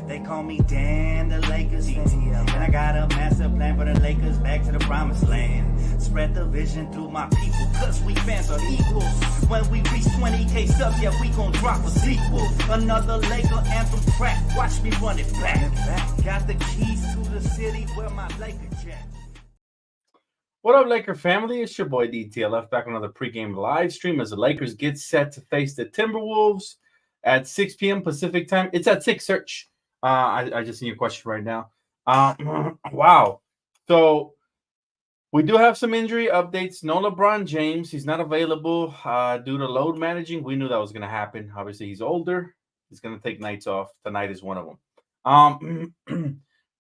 They call me Dan, the Lakers DTLF. And I got a master plan for the Lakers back to the promised land. Spread the vision through my people, cause we fans are equals. When we reach 20K subs, yeah, we gon' drop a sequel. Another Laker anthem track, watch me run it back. Got the keys to the city where my Laker jet. What up, Laker family? It's your boy DTLF back on another pregame live stream as the Lakers get set to face the Timberwolves at 6 p.m. Pacific time. It's at 6 search. I just seen your question right now. Wow. So we do have some injury updates. No LeBron James. He's not available due to load managing. We knew that was going to happen. Obviously, he's older. He's going to take nights off. Tonight is one of them.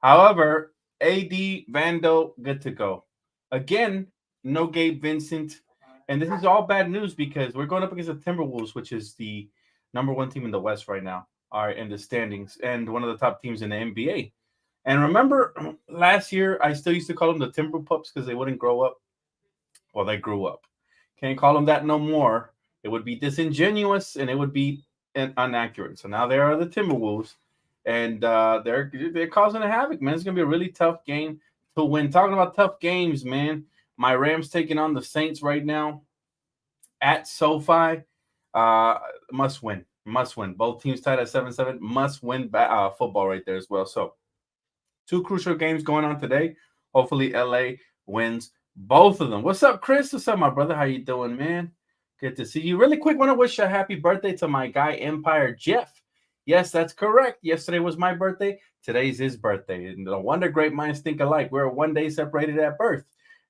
However, AD, Vando, good to go. Again, no Gabe Vincent. And this is all bad news because we're going up against the Timberwolves, which is the number one team in the West right now, are in the standings, and one of the top teams in the NBA. And remember, last year, I still used to call them the Timber Pups because they wouldn't grow up. Well, they grew up. Can't call them that no more. It would be disingenuous, and it would be inaccurate. So now they are the Timberwolves, and they're causing a havoc, man. It's going to be a really tough game to win. Talking about tough games, man, my Rams taking on the Saints right now at SoFi. Must win. Both teams tied at 7-7. Must win football right there as well. So, two crucial games going on today. Hopefully, LA wins both of them. What's up, Chris? What's up, my brother? How you doing, man? Good to see you. Really quick, want to wish a happy birthday to my guy, Empire Jeff. Yes, that's correct. Yesterday was my birthday. Today's his birthday. And no wonder great minds think alike. We're one day separated at birth.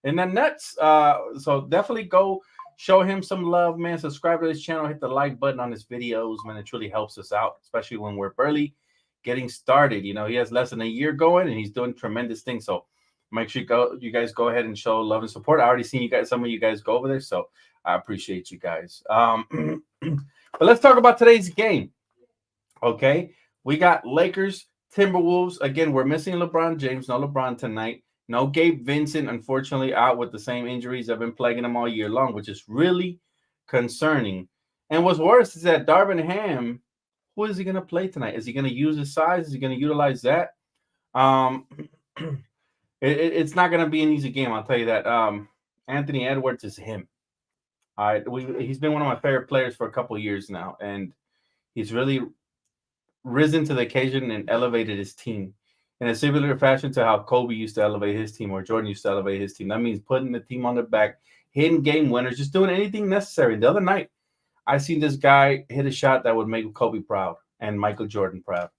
And then nuts. So definitely go show him some love, man. Subscribe to his channel. Hit the like button on his videos, man. It truly helps us out, especially when we're barely getting started. You know, he has less than a year going, and he's doing tremendous things. So make sure you guys go ahead and show love and support. I already seen some of you guys go over there, so I appreciate you guys. But let's talk about today's game. Okay, we got Lakers, Timberwolves. Again, we're missing LeBron James. No LeBron tonight. No Gabe Vincent, unfortunately, out with the same injuries that have been plaguing him all year long, which is really concerning. And what's worse is that Darvin Ham, who is he going to play tonight? Is he going to use his size? Is he going to utilize that? It's not going to be an easy game, I'll tell you that. Anthony Edwards is him. He's been one of my favorite players for a couple of years now, and he's really risen to the occasion and elevated his team in a similar fashion to how Kobe used to elevate his team or Jordan used to elevate his team. That means putting the team on their back, hitting game winners, just doing anything necessary. The other night, I seen this guy hit a shot that would make Kobe proud and Michael Jordan proud.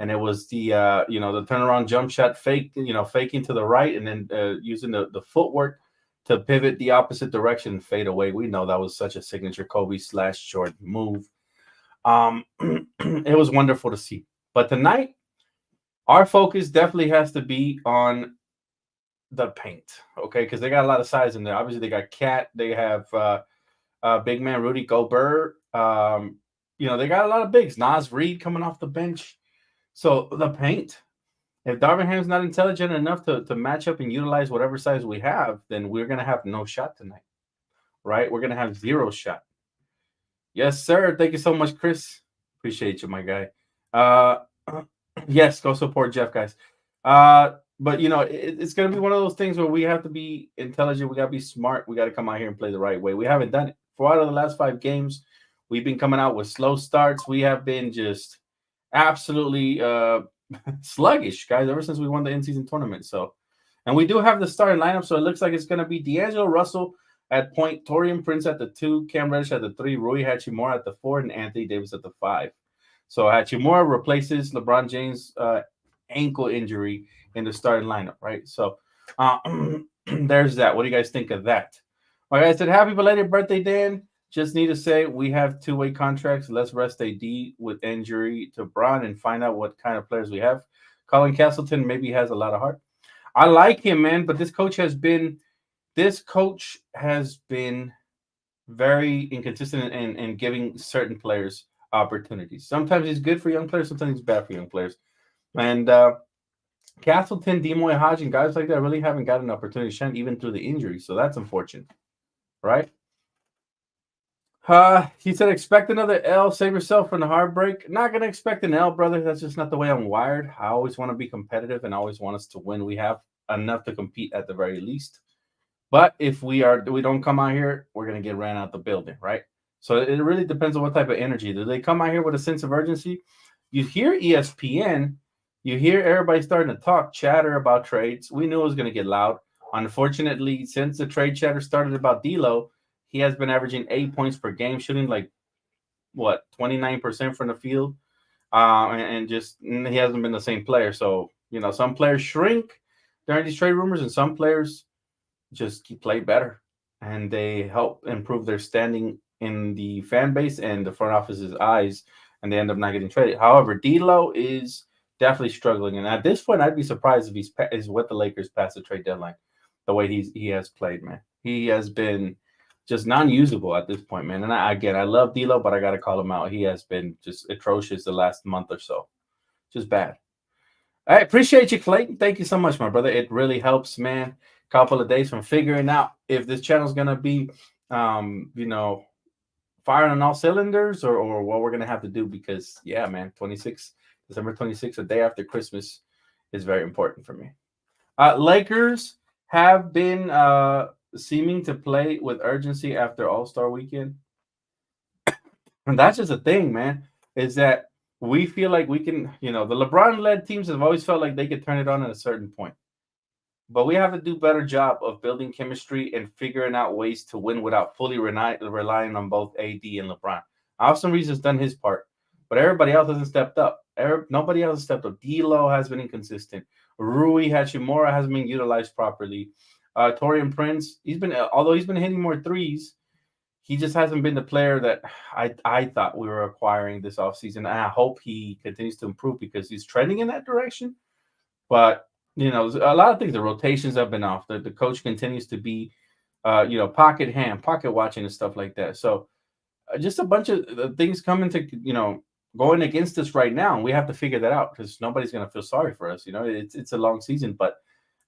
And it was the turnaround jump shot faking to the right and then using the footwork to pivot the opposite direction and fade away. We know that was such a signature Kobe/Jordan move. It was wonderful to see. But tonight, our focus definitely has to be on the paint, okay? Because they got a lot of size in there. Obviously, they got Cat. They have big man Rudy Gobert. They got a lot of bigs. Nas Reed coming off the bench. So the paint. If Darvin Ham's not intelligent enough to match up and utilize whatever size we have, then we're going to have no shot tonight, right? We're going to have zero shot. Yes, sir. Thank you so much, Chris. Appreciate you, my guy. Yes, go support Jeff, guys. But, it's going to be one of those things where we have to be intelligent. We got to be smart. We got to come out here and play the right way. We haven't done it. 4 out of the last 5 games, we've been coming out with slow starts. We have been just absolutely sluggish, guys, ever since we won the in-season tournament. So, and we do have the starting lineup, so it looks like it's going to be D'Angelo Russell at point, Taurean Prince at the 2, Cam Reddish at the 3, Rui Hachimura at the 4, and Anthony Davis at the 5. So Hachimura replaces LeBron James' ankle injury in the starting lineup, right? So there's that. What do you guys think of that? Like I said, happy belated birthday, Dan. Just need to say we have 2-way contracts. Let's rest AD with injury to Bron and find out what kind of players we have. Colin Castleton maybe has a lot of heart. I like him, man, but this coach has been very inconsistent in giving certain players opportunities. Sometimes he's good for young players, sometimes he's bad for young players. And Castleton, Demoy Hodge, and guys like that really haven't gotten an opportunity to shine even through the injury. So that's unfortunate, right? He said, expect another L. Save yourself from the heartbreak. Not gonna expect an L, brother. That's just not the way I'm wired. I always want to be competitive and always want us to win. We have enough to compete at the very least. But if we don't come out here, we're gonna get ran out the building, right? So it really depends on what type of energy. Do they come out here with a sense of urgency? You hear ESPN, you hear everybody starting to talk chatter about trades. We knew it was gonna get loud. Unfortunately, since the trade chatter started about D'Lo, he has been averaging 8 points per game, shooting like what 29% from the field, and just he hasn't been the same player. So some players shrink during these trade rumors, and some players just play better, and they help improve their standing in the fan base and the front office's eyes, and they end up not getting traded. However, D'Lo is definitely struggling, and at this point, I'd be surprised if is with the Lakers past the trade deadline. The way he has played, man, he has been just non-usable at this point, man. And I love D'Lo, but I got to call him out. He has been just atrocious the last month or so, just bad. I appreciate you, Clayton. Thank you so much, my brother. It really helps, man. Couple of days from figuring out if this channel's gonna be, firing on all cylinders, or what we're gonna have to do. Because yeah, man, December 26th, a day after Christmas, is very important for me. Lakers have been seeming to play with urgency after All-Star weekend. And that's just a thing, man, is that we feel like we can, the LeBron-led teams have always felt like they could turn it on at a certain point. But we have to do a better job of building chemistry and figuring out ways to win without fully relying on both AD and LeBron. Austin Reeves has done his part, but everybody else hasn't stepped up. Nobody else has stepped up. D'Lo has been inconsistent. Rui Hachimura hasn't been utilized properly. Torian Prince, although he's been hitting more threes, he just hasn't been the player that I thought we were acquiring this offseason. And I hope he continues to improve because he's trending in that direction. But, a lot of things, the rotations have been off. The coach continues to be, pocket watching and stuff like that. So just a bunch of things coming to, going against us right now. And we have to figure that out because nobody's going to feel sorry for us. It's a long season, but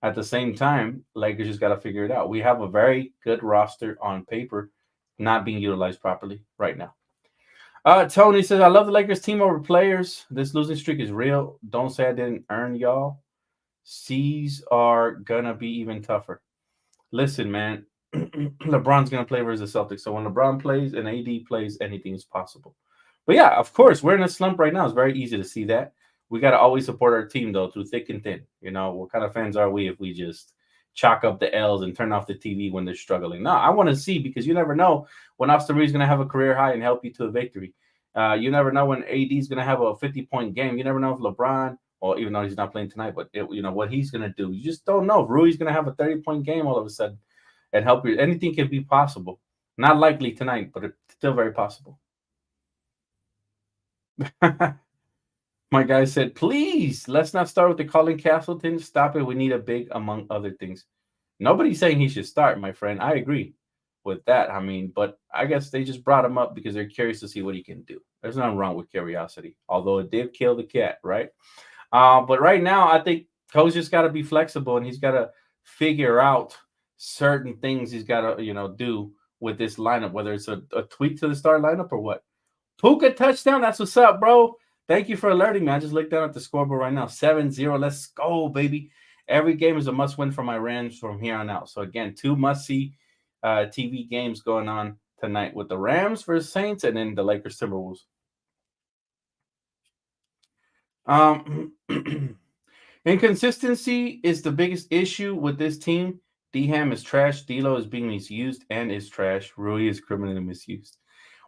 at the same time, Lakers just got to figure it out. We have a very good roster on paper, not being utilized properly right now. Tony says, I love the Lakers team over players. This losing streak is real. Don't say I didn't earn y'all. C's are going to be even tougher. Listen, man, LeBron's going to play versus the Celtics. So when LeBron plays and AD plays, anything is possible. But yeah, of course, we're in a slump right now. It's very easy to see that. We got to always support our team, though, through thick and thin. What kind of fans are we if we just chalk up the L's and turn off the TV when they're struggling? No, I want to see, because you never know when Austin Reeves is going to have a career high and help you to a victory. You never know when AD is going to have a 50-point game. You never know if LeBron, or even though he's not playing tonight, but what he's going to do. You just don't know. If Rui's going to have a 30-point game all of a sudden and help you. Anything can be possible. Not likely tonight, but it's still very possible. My guy said, please, let's not start with the Colin Castleton. Stop it. We need a big, among other things. Nobody's saying he should start, my friend. I agree with that. But I guess they just brought him up because they're curious to see what he can do. There's nothing wrong with curiosity, although it did kill the cat, right? But right now, I think Coach just got to be flexible, and he's got to figure out certain things he's got to, do with this lineup, whether it's a tweak to the start lineup or what. Puka touchdown. That's what's up, bro. Thank you for alerting me. I just looked down at the scoreboard right now. 7-0. Let's go, baby. Every game is a must-win for my Rams from here on out. So, again, 2 must-see TV games going on tonight with the Rams versus Saints and then the Lakers Timberwolves. Inconsistency is the biggest issue with this team. D-Ham is trash. D'Lo is being misused and is trash. Rui is criminally misused.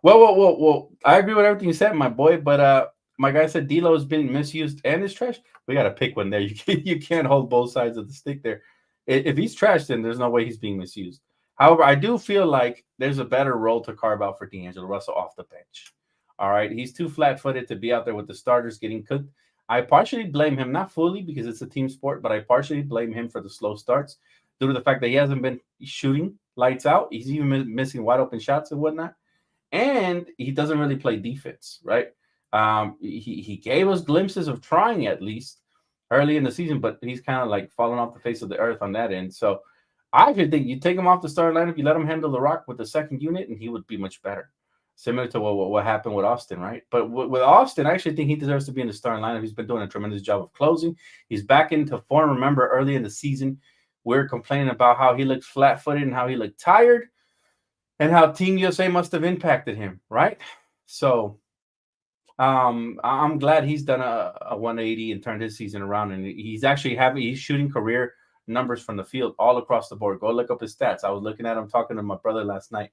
Well. I agree with everything you said, my boy, but my guy said D'Lo is being misused and is trash. We got to pick one there. You can't hold both sides of the stick there. If he's trash, then there's no way he's being misused. However, I do feel like there's a better role to carve out for D'Angelo Russell off the bench. All right, he's too flat-footed to be out there with the starters getting cooked. I partially blame him, not fully because it's a team sport, but I partially blame him for the slow starts due to the fact that he hasn't been shooting lights out. He's even missing wide open shots and whatnot. And he doesn't really play defense, right? He gave us glimpses of trying at least early in the season, but he's kind of like falling off the face of the earth on that end. So I actually think you take him off the starting lineup, you let him handle the rock with the second unit, and he would be much better. similar to what happened with Austin, right? But with Austin, I actually think he deserves to be in the starting lineup. He's been doing a tremendous job of closing. He's back into form. Remember, early in the season, we are complaining about how he looked flat-footed and how he looked tired, and how Team USA must have impacted him, right? So I'm glad he's done a 180 and turned his season around, and he's shooting career numbers from the field all across the board. Go look up his stats. I was looking at him talking to my brother last night.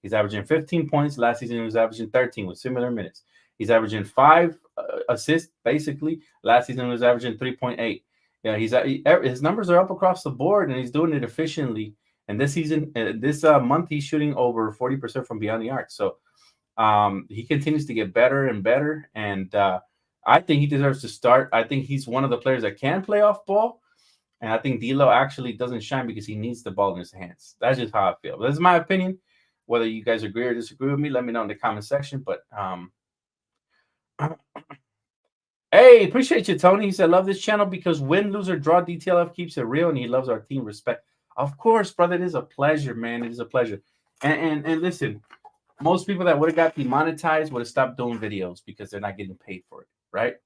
He's averaging 15 points. Last season he was averaging 13 with similar minutes. He's averaging 5 assists basically. Last season he was averaging 3.8. Yeah, his numbers are up across the board, and he's doing it efficiently. And this season, this month, he's shooting over 40% from beyond the arc. So he continues to get better and better, and I think he deserves to start. I think he's one of the players that can play off ball, and I think D'Lo actually doesn't shine because he needs the ball in his hands. That's just how I feel. That's my opinion. Whether you guys agree or disagree with me, let me know in the comment section. But hey, appreciate you, Tony. He said, love this channel because win, lose, or draw, DTLF keeps it real, and he loves our team. Respect. Of course, brother. It is a pleasure, man. It is a pleasure. And listen, most people that would have got demonetized would have stopped doing videos because they're not getting paid for it, right?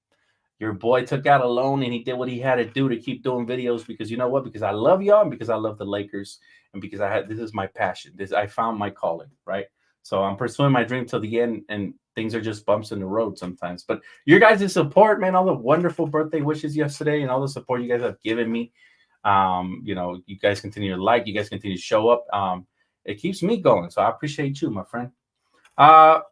Your boy took out a loan and he did what he had to do to keep doing videos because you know what? Because I love y'all and because I love the Lakers and because this is my passion. I found my calling, right? So I'm pursuing my dream till the end, and things are just bumps in the road sometimes. But your guys' support, man, all the wonderful birthday wishes yesterday and all the support you guys have given me. You guys continue to like, you guys continue to show up. It keeps me going. So I appreciate you, my friend. My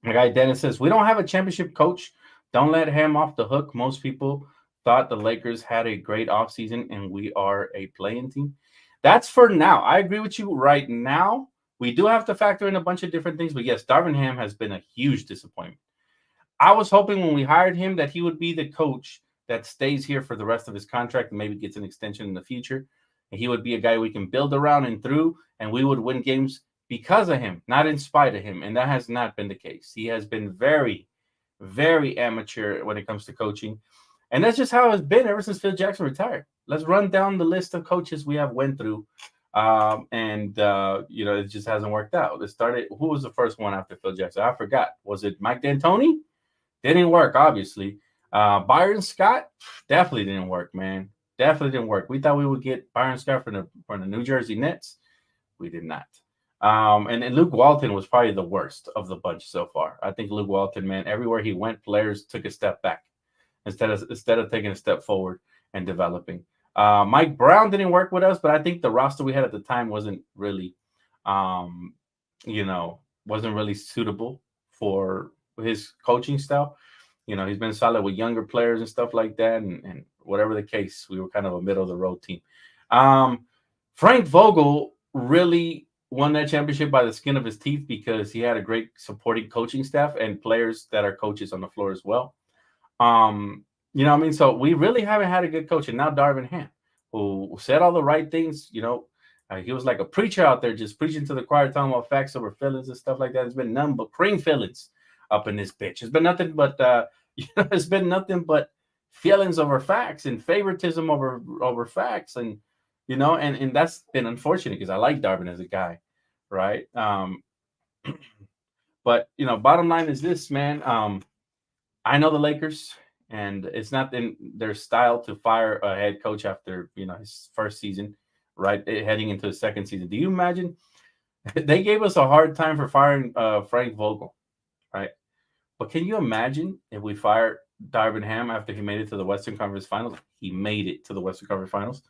guy Dennis says, we don't have a championship coach. Don't let him off the hook. Most people thought the Lakers had a great offseason and we are a playing team. That's for now. I agree with you right now. We do have to factor in a bunch of different things. But yes, Darvin Ham has been a huge disappointment. I was hoping when we hired him that he would be the coach that stays here for the rest of his contract and maybe gets an extension in the future. And he would be a guy we can build around and through, and we would win games because of him, not in spite of him. And that has not been the case. He has been very, very amateur when it comes to coaching. And that's just how it's been ever since Phil Jackson retired. Let's run down the list of coaches we have went through. It just hasn't worked out. It started, who was the first one after Phil Jackson? I forgot. Was it Mike D'Antoni? Didn't work, obviously. Byron Scott definitely didn't work, man. Definitely didn't work. We thought we would get Byron Scott from the New Jersey Nets. We did not. And Luke Walton was probably the worst of the bunch so far. I think Luke Walton, man, everywhere he went, players took a step back instead of taking a step forward and developing. Mike Brown didn't work with us, but I think the roster we had at the time wasn't really, wasn't really suitable for his coaching style. He's been solid with younger players and stuff like that, and whatever the case, we were kind of a middle of the road team. Frank Vogel really won that championship by the skin of his teeth because he had a great supporting coaching staff and players that are coaches on the floor as well. So we really haven't had a good coach. And now Darvin Ham, who said all the right things, he was like a preacher out there just preaching to the choir, talking about facts over feelings and stuff like that. It's been none but cream fillings up in this bitch. It's been nothing but it's been nothing but feelings over facts and favoritism over facts, and and that's been unfortunate because I like Darvin as a guy, right? But bottom line is this, man. I know the Lakers, and it's not in their style to fire a head coach after his first season, right? Heading into his second season. Do you imagine? They gave us a hard time for firing Frank Vogel, right? But can you imagine if we fired Darvin Ham after he made it to the Western Conference Finals? He made it to the Western Conference Finals.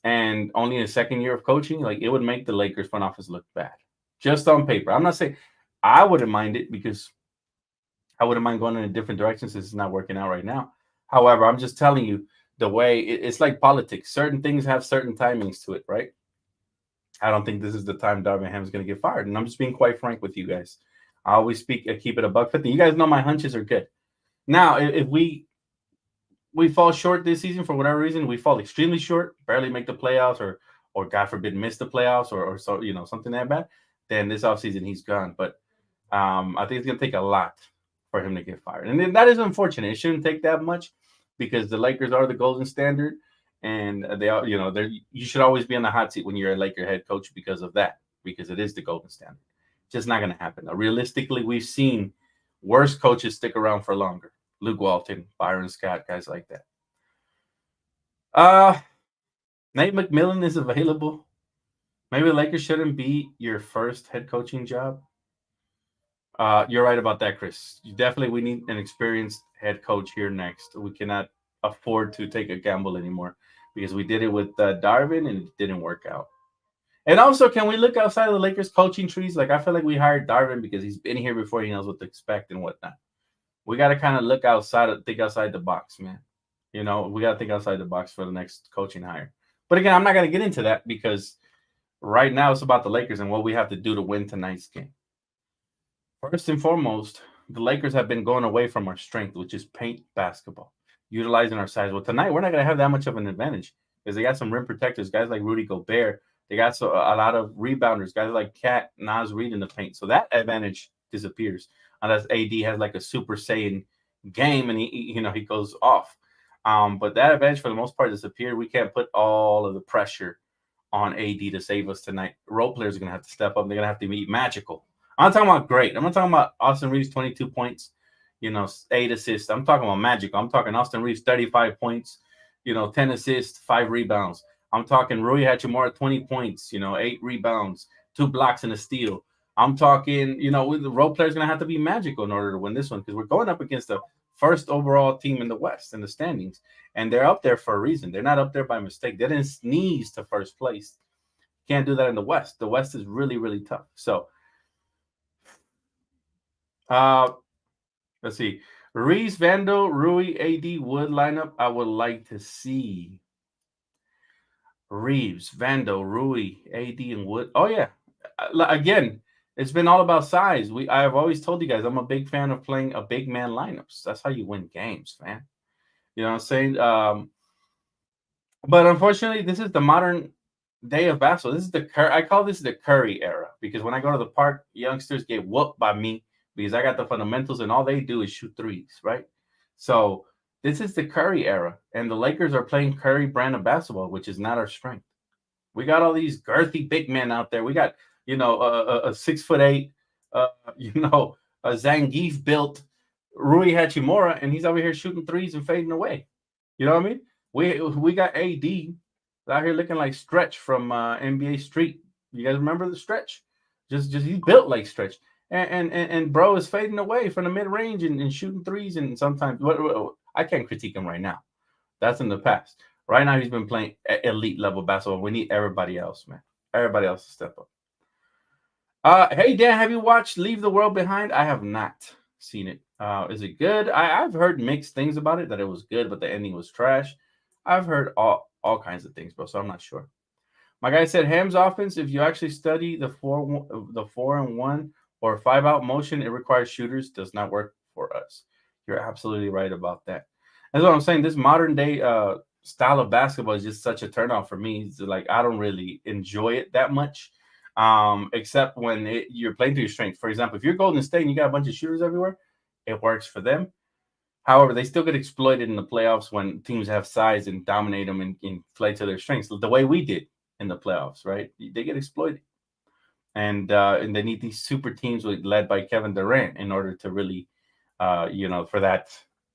And only in his second year of coaching, like, it would make the Lakers front office look bad. Just on paper. I'm not saying I wouldn't mind it because I wouldn't mind going in a different direction since it's not working out right now. However, I'm just telling you the way it's like politics. Certain things have certain timings to it, right? I don't think this is the time Darvin Ham is going to get fired. And I'm just being quite frank with you guys. I always keep it a $1.50. You guys know my hunches are good. Now, if we fall short this season for whatever reason, we fall extremely short, barely make the playoffs, or God forbid miss the playoffs, or so something that bad, then this offseason he's gone. But I think it's going to take a lot for him to get fired, and then that is unfortunate. It shouldn't take that much because the Lakers are the golden standard, and they are you should always be on the hot seat when you're a Laker head coach because of that, because it is the golden standard. Just not going to happen. Realistically, we've seen worse coaches stick around for longer. Luke Walton, Byron Scott, guys like that. Nate McMillan is available. Maybe the Lakers shouldn't be your first head coaching job. You're right about that, Chris. We need an experienced head coach here next. We cannot afford to take a gamble anymore because we did it with Darvin and it didn't work out. And also, can we look outside of the Lakers coaching trees? Like, I feel like we hired Darvin because he's been here before. He knows what to expect and whatnot. We got to kind of think outside the box, man. We got to think outside the box for the next coaching hire. But again, I'm not going to get into that because right now it's about the Lakers and what we have to do to win tonight's game. First and foremost, the Lakers have been going away from our strength, which is paint basketball, utilizing our size. Well, tonight we're not going to have that much of an advantage because they got some rim protectors, guys like Rudy Gobert. They got a lot of rebounders, guys like Cat, Naz Reid in the paint. So that advantage disappears unless AD has like a Super Saiyan game and he goes off. But that advantage for the most part disappeared. We can't put all of the pressure on AD to save us tonight. Role players are going to have to step up. They're going to have to be magical. I'm not talking about great. I'm not talking about Austin Reeves 22 points, 8 assists. I'm talking about magical. I'm talking Austin Reeves 35 points, 10 assists, 5 rebounds. I'm talking Rui Hachimura 20 points, 8 rebounds, 2 blocks and a steal. I'm talking, the role players going to have to be magical in order to win this one because we're going up against the first overall team in the West in the standings, and they're up there for a reason. They're not up there by mistake. They didn't sneeze to first place. Can't do that in the West. The West is really, really tough. So, let's see. Reese, Vando, Rui, AD, Wood lineup. I would like to see Reeves, Vando, Rui, AD, and Wood. Oh yeah. Again, it's been all about size. I've always told you guys I'm a big fan of playing a big man lineups. That's how you win games, man. You know what I'm saying? But unfortunately, this is the modern day of basketball. This is I call this the Curry era because when I go to the park, youngsters get whooped by me because I got the fundamentals and all they do is shoot threes, right? So this is the Curry era, and the Lakers are playing Curry brand of basketball, which is not our strength. We got all these girthy big men out there. We got, a 6'8", a Zangief built Rui Hachimura, and he's over here shooting threes and fading away. You know what I mean? We got AD out here looking like Stretch from NBA Street. You guys remember the Stretch? Just he's built like Stretch. And bro is fading away from the mid-range and shooting threes, and sometimes I can't critique him right now. That's in the past. Right now, he's been playing elite level basketball. We need everybody else, man. Everybody else to step up. Hey, Dan, have you watched Leave the World Behind? I have not seen it. Is it good? I've heard mixed things about it, that it was good, but the ending was trash. I've heard all kinds of things, bro, so I'm not sure. My guy said Ham's offense, if you actually study the 4-and-1 or 5-out motion, it requires shooters. Does not work for us. You're absolutely right about that. That's what I'm saying. This modern day style of basketball is just such a turnoff for me. It's like I don't really enjoy it that much, except when you're playing to your strength. For example, if you're Golden State and you got a bunch of shooters everywhere, it works for them. However, they still get exploited in the playoffs when teams have size and dominate them and play to their strengths, the way we did in the playoffs, right? They get exploited. And they need these super teams led by Kevin Durant in order to really, for that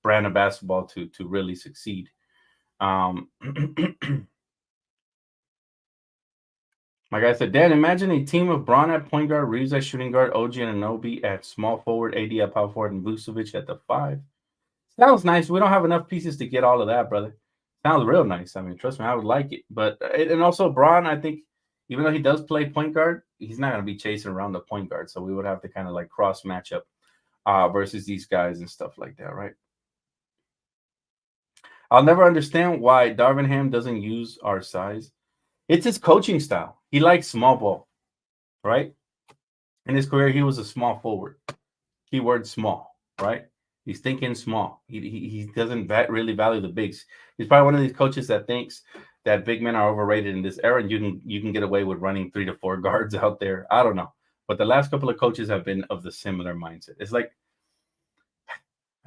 brand of basketball to really succeed. My guy said, Dan, imagine a team of Braun at point guard, Reeves at shooting guard, OG and Anunoby at small forward, AD at power forward, and Vucevic at the 5. Sounds nice. We don't have enough pieces to get all of that, brother. Sounds real nice. I mean, trust me, I would like it. But and also Braun, I think, even though he does play point guard, he's not going to be chasing around the point guard. So we would have to kind of like cross match up versus these guys and stuff like that, right? I'll never understand why Darvin Ham doesn't use our size. It's his coaching style. He likes small ball, right? In his career, he was a small forward. Keyword small, right? He's thinking small. He doesn't really value the bigs. He's probably one of these coaches that thinks that big men are overrated in this era, and you can get away with running 3 to 4 guards out there. I don't know. But the last couple of coaches have been of the similar mindset. It's like,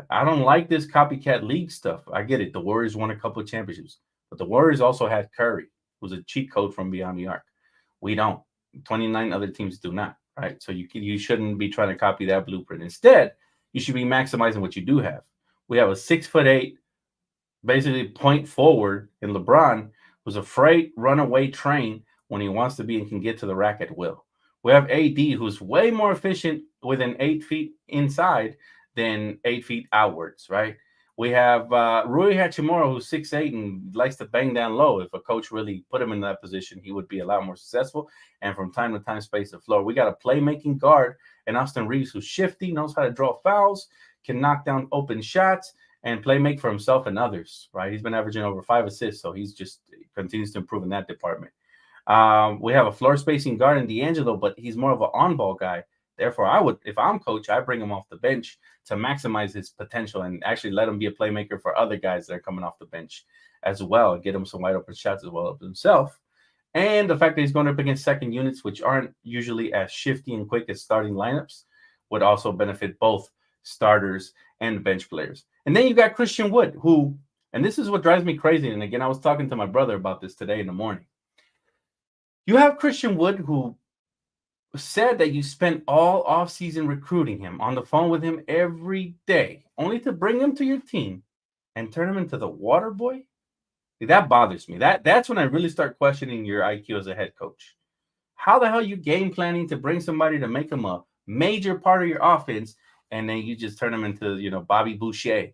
I don't like this copycat league stuff. I get it. The Warriors won a couple of championships, but the Warriors also had Curry, who's a cheat code from beyond the arc. We don't. 29 other teams do not. right? So you shouldn't be trying to copy that blueprint. Instead, you should be maximizing what you do have. We have a 6'8", basically point forward in LeBron, who's a freight runaway train when he wants to be and can get to the rack at will. We have AD, who's way more efficient within 8 feet inside than 8 feet outwards, right? We have Rui Hachimura, who's 6'8" and likes to bang down low. If a coach really put him in that position, he would be a lot more successful. And from time to time, space the floor. We got a playmaking guard and Austin Reeves, who's shifty, knows how to draw fouls, can knock down open shots, and play make for himself and others, right? He's been averaging over 5 assists, so he's just continues to improve in that department. We have a floor spacing guard in D'Angelo, but he's more of an on-ball guy. Therefore, I would, if I'm coach, I bring him off the bench to maximize his potential and actually let him be a playmaker for other guys that are coming off the bench as well, and get him some wide open shots as well of himself. And the fact that he's going up against second units, which aren't usually as shifty and quick as starting lineups, would also benefit both starters and bench players. And then you got Christian Wood, who, and this is what drives me crazy. And again, I was talking to my brother about this today in the morning. You have Christian Wood, who said that you spent all offseason recruiting him, on the phone with him every day, only to bring him to your team and turn him into the water boy. That bothers me. That's when I really start questioning your IQ as a head coach. How the hell are you game planning to bring somebody to make him a major part of your offense, and then you just turn him into, Bobby Boucher?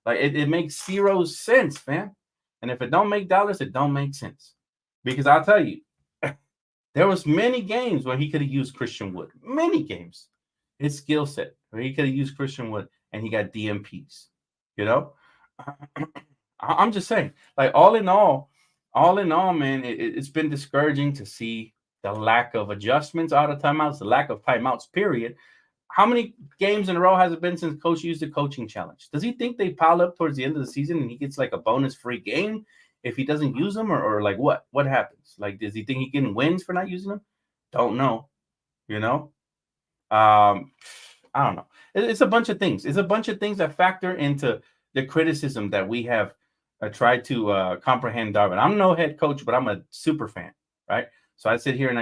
Like, it makes zero sense, fam. And if it don't make dollars, it don't make sense. Because I'll tell you, there was many games where he could have used Christian Wood. Many games. His skill set where he could have used Christian Wood, and he got DMPs. I'm just saying, like, all in all, man, it's been discouraging to see the lack of adjustments out of timeouts, the lack of timeouts, period. How many games in a row has it been since coach used the coaching challenge? Does he think they pile up towards the end of the season and he gets like a bonus free game if he doesn't use them, or like what? What happens? Like, does he think he getting wins for not using them? Don't know. I don't know. It's a bunch of things. It's a bunch of things that factor into the criticism that we have tried to comprehend Darvin. I'm no head coach, but I'm a super fan, right? So I sit here and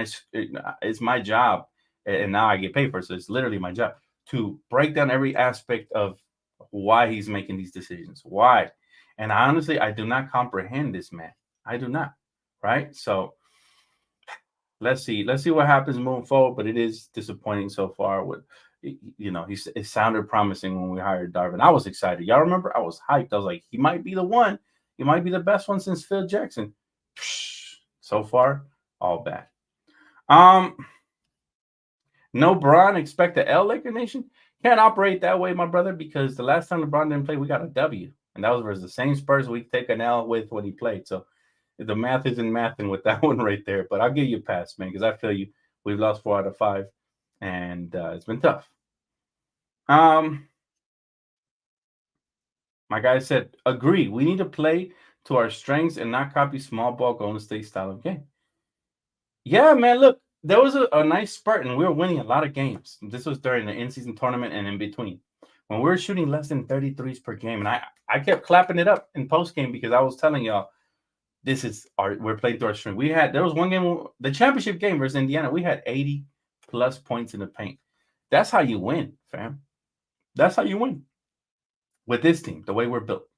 it's my job, and now I get paid for it. So it's literally my job to break down every aspect of why he's making these decisions. Why? And honestly, I do not comprehend this man. I do not, right? So let's see what happens moving forward. But it is disappointing so far. It sounded promising when we hired Darvin. I was excited. Y'all remember? I was hyped. I was like, he might be the one. He might be the best one since Phil Jackson. So far, all bad. No Bron, expect the L, Laker Nation. Can't operate that way, my brother, because the last time LeBron didn't play, we got a W. And that was versus the same Spurs we take an L with when he played. So the math isn't mathing with that one right there. But I'll give you a pass, man, because I feel you. We've lost 4 out of 5, and it's been tough. My guy said, agree. We need to play to our strengths and not copy small ball Golden State style of game. Yeah, man, look, there was a nice spurt, and we were winning a lot of games. This was during the in-season tournament and in between, when we were shooting less than 33s per game. And I kept clapping it up in post-game because I was telling y'all, we're playing through our strength. There was one game, the championship game versus Indiana, we had 80-plus points in the paint. That's how you win, fam. That's how you win. With this team, the way we're built.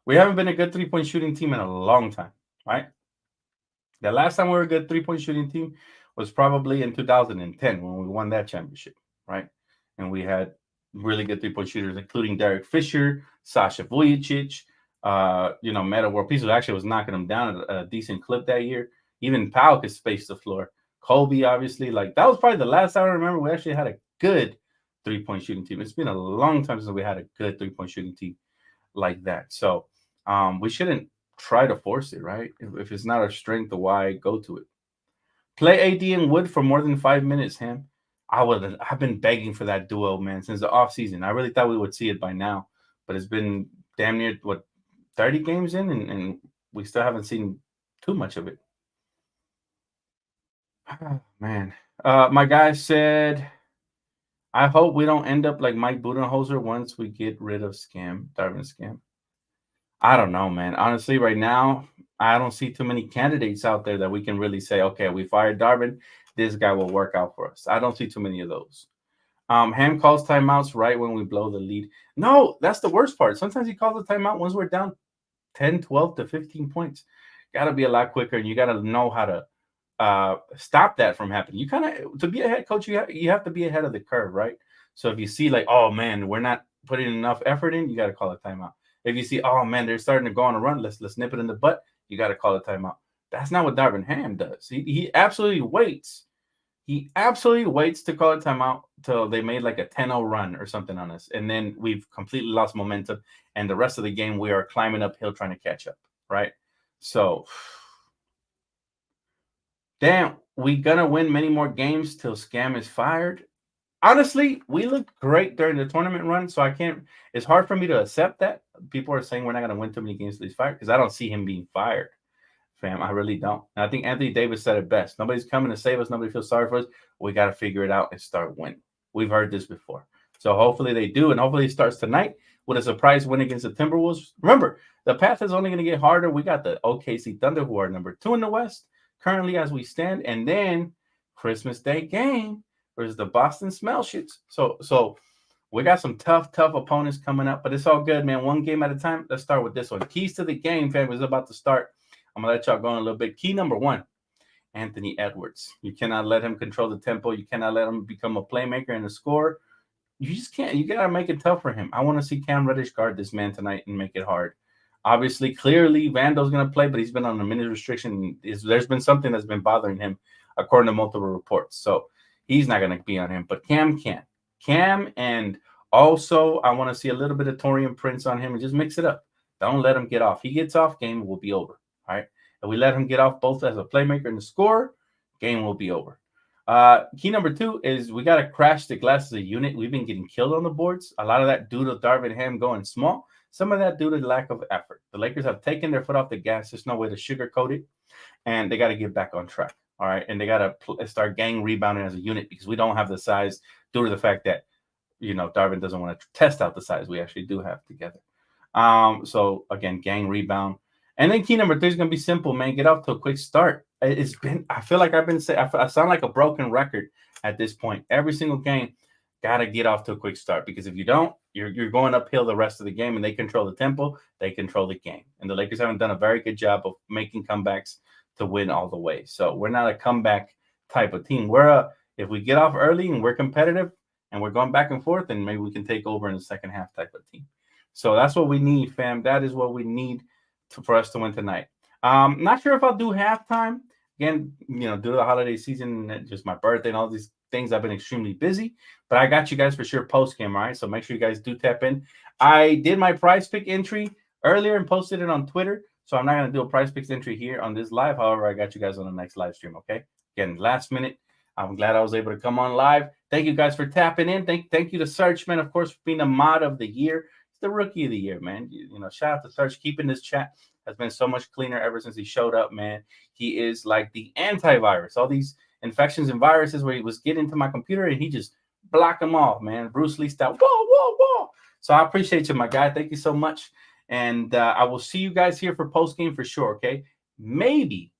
We haven't been a good three-point shooting team in a long time, right? The last time we were a good three-point shooting team was probably in 2010 when we won that championship, right? And we had really good three-point shooters, including Derek Fisher, Sasha Vujicic, Meta World Peace actually was knocking them down at a decent clip that year. Even Powell could space the floor. Kobe, obviously, like that was probably the last time I remember we actually had a good three-point shooting team. It's been a long time since we had a good three-point shooting team like that. So we shouldn't try to force it, right? If it's not our strength, why go to it? Play AD and Wood for more than 5 minutes, Ham. I've been begging for that duo, man, since the offseason. I really thought we would see it by now, but it's been damn near 30 games in, and we still haven't seen too much of it. Oh, man. My guy said, I hope we don't end up like Mike Budenholzer once we get rid of Darvin Scam. I don't know, man. Honestly, right now, I don't see too many candidates out there that we can really say, okay, we fired Darvin. this guy will work out for us. I don't see too many of those. Ham calls timeouts right when we blow the lead. No, that's the worst part. Sometimes he calls a timeout once we're down 10, 12 to 15 points. Got to be a lot quicker, and you got to know how to stop that from happening. You kind of, to be a head coach, you have to be ahead of the curve, right? So if you see like, oh man, we're not putting enough effort in, you got to call a timeout. If you see, oh man, they're starting to go on a run, let's nip it in the butt, you got to call a timeout. That's not what Darvin Ham does. He absolutely waits. He absolutely waits to call a timeout till they made like a 10-0 run or something on us. And then we've completely lost momentum. And the rest of the game, we are climbing uphill trying to catch up, right? So, damn, we going to win many more games till Scam is fired. Honestly, we looked great during the tournament run, so I can't – it's hard for me to accept that. People are saying we're not going to win too many games till he's fired because I don't see him being fired. Fam, I really don't. And I think Anthony Davis said it best. Nobody's coming to save us. Nobody feels sorry for us. We got to figure it out and start winning. We've heard this before. So hopefully they do, and hopefully it starts tonight with a surprise win against the Timberwolves. Remember, the path is only going to get harder. We got the OKC Thunder, who are number 2 in the West currently as we stand, and then Christmas Day game versus the Boston Smell Shits. So we got some tough opponents coming up, but it's all good, man. One game at a time. Let's start with this one. Keys to the game, fam, is about to start. I'm going to let y'all go in a little bit. Key number 1, Anthony Edwards. You cannot let him control the tempo. You cannot let him become a playmaker and a scorer. You just can't. You got to make it tough for him. I want to see Cam Reddish guard this man tonight and make it hard. Obviously, clearly, Vando's going to play, but he's been on a minute restriction. There's been something that's been bothering him, according to multiple reports. So he's not going to be on him, but Cam can. Cam, and also I want to see a little bit of Taurean Prince on him and just mix it up. Don't let him get off. He gets off, game will be over. All right. If we let him get off both as a playmaker and a scorer, game will be over. Key number 2 is we got to crash the glass as a unit. We've been getting killed on the boards. A lot of that due to Darvin Ham going small. Some of that due to lack of effort. The Lakers have taken their foot off the gas. There's no way to sugarcoat it. And they got to get back on track. All right. And they got to start gang rebounding as a unit because we don't have the size due to the fact that, Darvin doesn't want to test out the size we actually do have together. So, again, gang rebound. And then key number 3 is going to be simple, man. Get off to a quick start. I feel like I've been saying, I sound like a broken record at this point. Every single game, got to get off to a quick start because if you don't, you're going uphill the rest of the game and they control the tempo, they control the game. And the Lakers haven't done a very good job of making comebacks to win all the way. So we're not a comeback type of team. If we get off early and we're competitive and we're going back and forth, then maybe we can take over in the second half type of team. So that's what we need, fam. That is what we need for us to win tonight. Not sure if I'll do halftime. Again, due to the holiday season, just my birthday and all these things, I've been extremely busy. But I got you guys for sure post-game, all right? So make sure you guys do tap in. I did my prize pick entry earlier and posted it on Twitter. So I'm not going to do a prize picks entry here on this live. However, I got you guys on the next live stream, okay? Again, last minute. I'm glad I was able to come on live. Thank you guys for tapping in. Thank you to Searchman, of course, for being a mod of the year. It's the rookie of the year, man. Shout out to Search. Keeping this chat has been so much cleaner ever since he showed up, man. He is like the antivirus. All these infections and viruses where he was getting into my computer and he just blocked them off, man. Bruce Lee style. Whoa, whoa, whoa. So I appreciate you, my guy. Thank you so much. And I will see you guys here for post-game for sure, okay? Maybe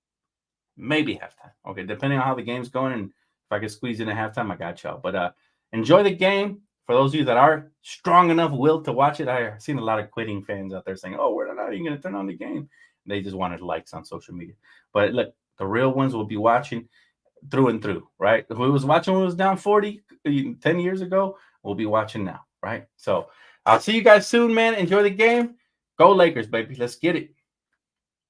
halftime. Okay, depending on how the game's going and if I can squeeze in a halftime, I got y'all. But enjoy the game. For those of you that are strong enough will to watch it, I've seen a lot of quitting fans out there saying, oh, we're not even going to turn on the game. They just wanted likes on social media. But look, the real ones will be watching through and through, right? Who was watching when it was down 40 10 years ago, we'll be watching now, right? So I'll see you guys soon, man. Enjoy the game. Go Lakers, baby. Let's get it.